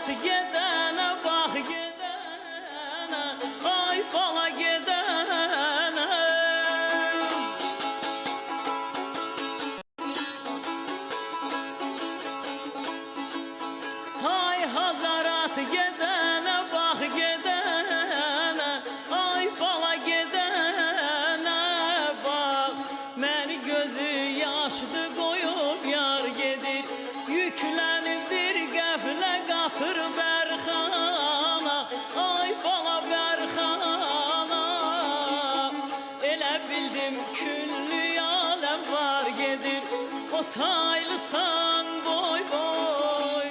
Hazarat gedene bak gedene, ay bala gedene. Ay Hazarat gedene bak gedene, ay bala gedene bak. Məni gözü yaşdı qoyub yar gedir, yüklenibdir qəflə qatır Bərxana, ay bala Bərxana. Elə bildim küllü aləm var gedir, o taylısan boy boy.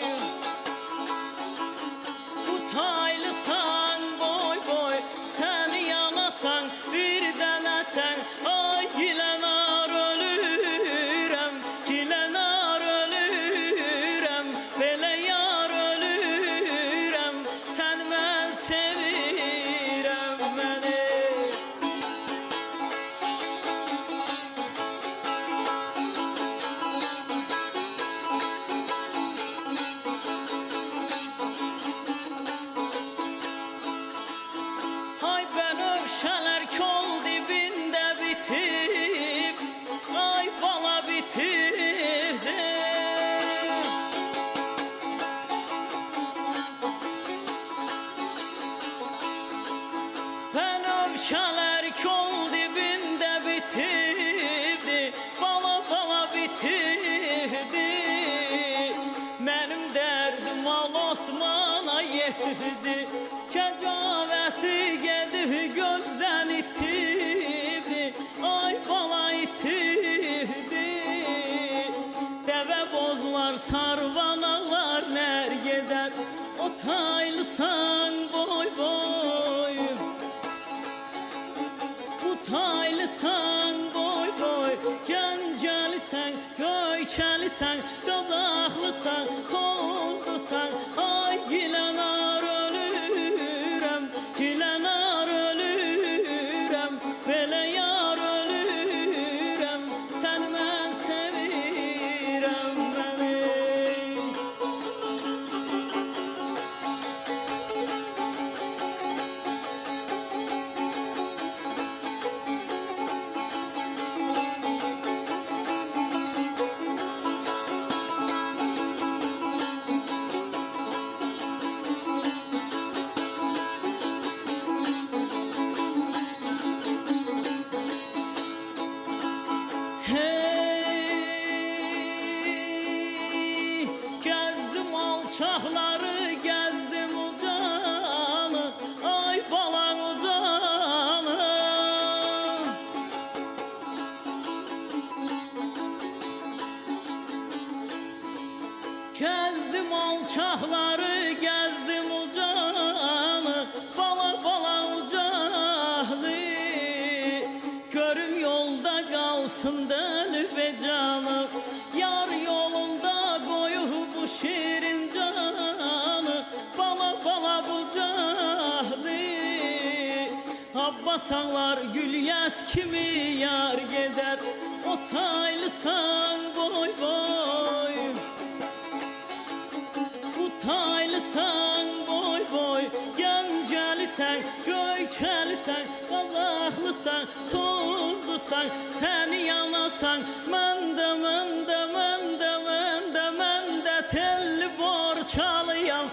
Bu taylısan boy boy, sen yanasan bir dənəsən, ay gilənar ölürəm, gilənar ölürəm, belə yar ölürəm, sən mən sevirəm məni. Ay bənövşələr kol dibində bitib, ay bala bitibdi. Bənövşələr kol dibində bitibdi, bala bala bitibdi. Mənim dərdim al Osmana yetibdi, kəcavəsi gedib gözdən itibdi, ay bala itibdi. Dəvə bozlar, sarvanalar nər gedər, o taylısan boy boy. Bu taylısan boy boy, gəncəlisən, göyçəlisən, qazaqlısan, tozlusan, ay gilənar ölürəm, gilənar ölürəm, belə yar ölürəm, sən mən sevirəm məni. Hey, gezdim alçaqları, gezdim ucanı, ay balan ucanı. Gezdim alçaqları, gezdim ucanı, bala bala ucanı. Görüm yolda qalsın dəlbə canı, yar yolunda qoyub bu şirin canı, bala bala bucaqlı. Abbasağlar gülyəs kimi yar gedər, o taylısan boy boy. Bu taylısan boy boy, gəncəlisən, göyçəlisən, qazaqlısan, tozlusan, sən yanasan, mən də, mən də, mən də, mən də, mən də telli borçalıyam.